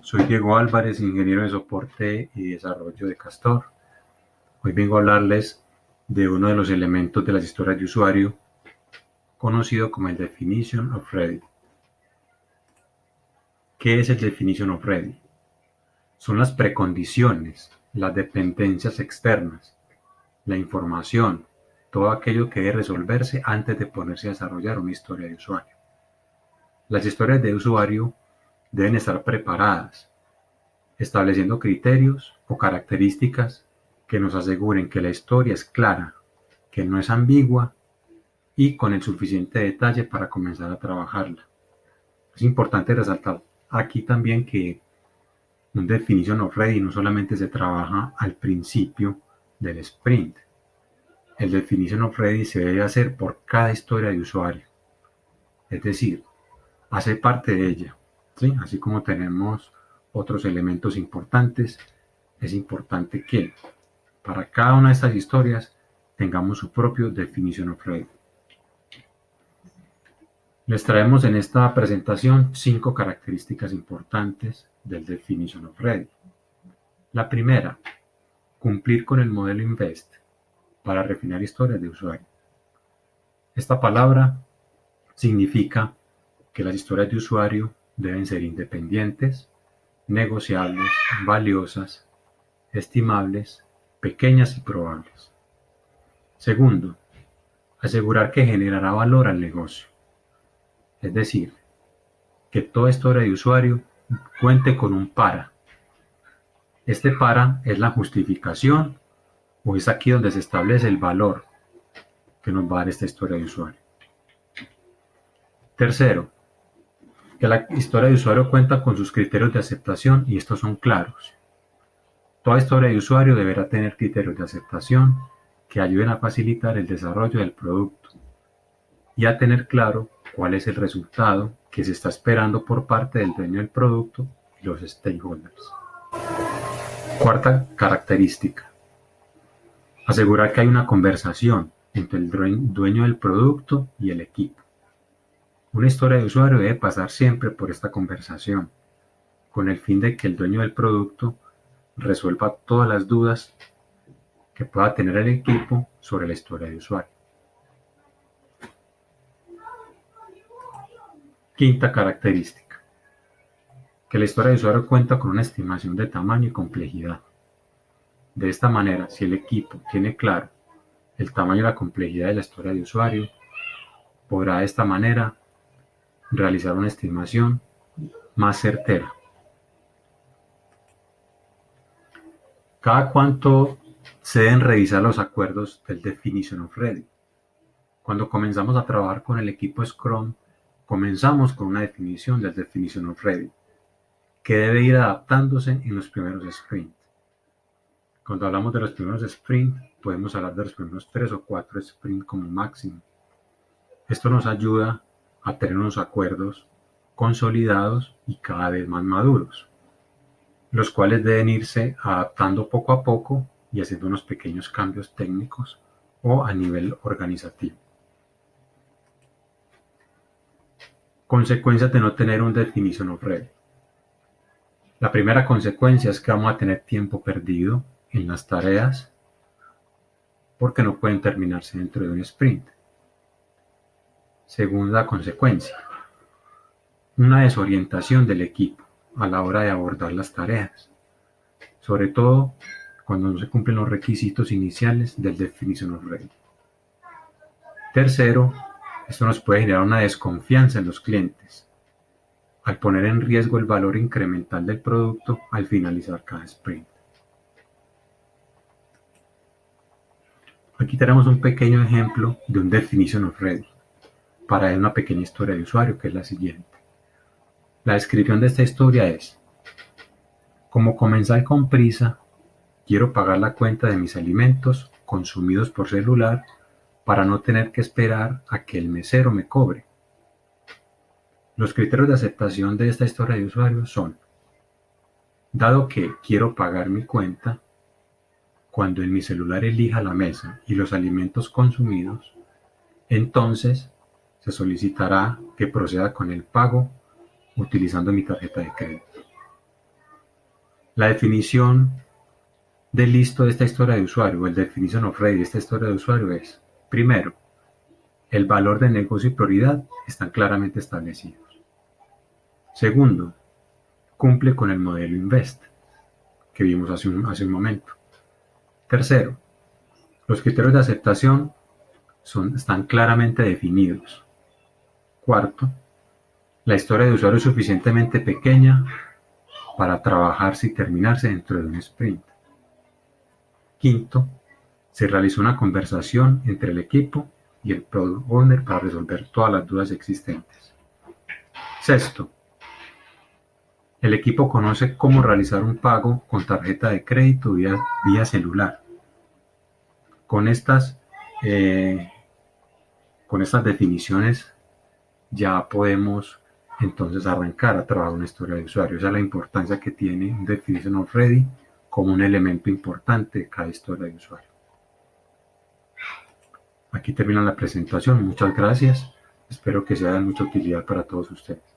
Soy Diego Álvarez, ingeniero de soporte y desarrollo de Castor. Hoy vengo a hablarles de uno de los elementos de las historias de usuario, conocido como el Definition of Ready. ¿Qué es el Definition of Ready? Son las precondiciones, las dependencias externas, la información, todo aquello que debe resolverse antes de ponerse a desarrollar una historia de usuario. Las historias de usuario deben estar preparadas, estableciendo criterios o características que nos aseguren que la historia es clara, que no es ambigua y con el suficiente detalle para comenzar a trabajarla. Es importante resaltar aquí también que un Definition of Ready no solamente se trabaja al principio del sprint. El Definition of Ready se debe hacer por cada historia de usuario. Es decir, hace parte de ella, ¿sí? Así como tenemos otros elementos importantes, es importante que para cada una de estas historias tengamos su propio Definition of Ready. Les traemos en esta presentación 5 características importantes del Definition of Ready. La primera, cumplir con el modelo INVEST para refinar historias de usuario. Esta palabra significa que las historias de usuario deben ser independientes, negociables, valiosas, estimables, pequeñas y probables. Segundo, asegurar que generará valor al negocio. Es decir, que toda historia de usuario cuente con un para. Este para es la justificación o es aquí donde se establece el valor que nos va a dar esta historia de usuario. Tercero, que la historia de usuario cuenta con sus criterios de aceptación y estos son claros. Toda historia de usuario deberá tener criterios de aceptación que ayuden a facilitar el desarrollo del producto y a tener claro cuál es el resultado que se está esperando por parte del dueño del producto y los stakeholders. Cuarta característica. Asegurar que hay una conversación entre el dueño del producto y el equipo. Una historia de usuario debe pasar siempre por esta conversación, con el fin de que el dueño del producto resuelva todas las dudas que pueda tener el equipo sobre la historia de usuario. Quinta característica. Que la historia de usuario cuenta con una estimación de tamaño y complejidad. De esta manera, si el equipo tiene claro el tamaño y la complejidad de la historia de usuario, podrá de esta manera realizar una estimación más certera. Cada cuánto se deben revisar los acuerdos del Definition of Ready. Cuando comenzamos a trabajar con el equipo Scrum, comenzamos con una definición del Definition of Ready, que debe ir adaptándose en los primeros sprints. Cuando hablamos de los primeros sprints, podemos hablar de los primeros 3 o 4 sprints como máximo. Esto nos ayuda a tener unos acuerdos consolidados y cada vez más maduros, los cuales deben irse adaptando poco a poco y haciendo unos pequeños cambios técnicos o a nivel organizativo. Consecuencias de no tener un Definition of Ready. La primera consecuencia es que vamos a tener tiempo perdido en las tareas porque no pueden terminarse dentro de un sprint. Segunda consecuencia, una desorientación del equipo a la hora de abordar las tareas, sobre todo cuando no se cumplen los requisitos iniciales del Definition of Ready. Tercero, esto nos puede generar una desconfianza en los clientes, al poner en riesgo el valor incremental del producto al finalizar cada sprint. Aquí tenemos un pequeño ejemplo de un Definition of Ready para una pequeña historia de usuario, que es la siguiente. La descripción de esta historia es: como comenzar con prisa, quiero pagar la cuenta de mis alimentos consumidos por celular para no tener que esperar a que el mesero me cobre. Los criterios de aceptación de esta historia de usuario son: dado que quiero pagar mi cuenta, cuando en mi celular elija la mesa y los alimentos consumidos, entonces se solicitará que proceda con el pago utilizando mi tarjeta de crédito. La definición de listo de esta historia de usuario, o el definition of ready de esta historia de usuario es, primero, el valor de negocio y prioridad están claramente establecidos. Segundo, cumple con el modelo INVEST que vimos hace un momento. Tercero, los criterios de aceptación están claramente definidos. Cuarto, la historia de usuario es suficientemente pequeña para trabajarse y terminarse dentro de un sprint. Quinto, se realizó una conversación entre el equipo y el Product Owner para resolver todas las dudas existentes. Sexto, el equipo conoce cómo realizar un pago con tarjeta de crédito vía celular. Con estas definiciones ya podemos entonces arrancar a trabajar una historia de usuario. Esa es la importancia que tiene un Definition of Ready como un elemento importante de cada historia de usuario. Aquí termina la presentación. Muchas gracias. Espero que sea de mucha utilidad para todos ustedes.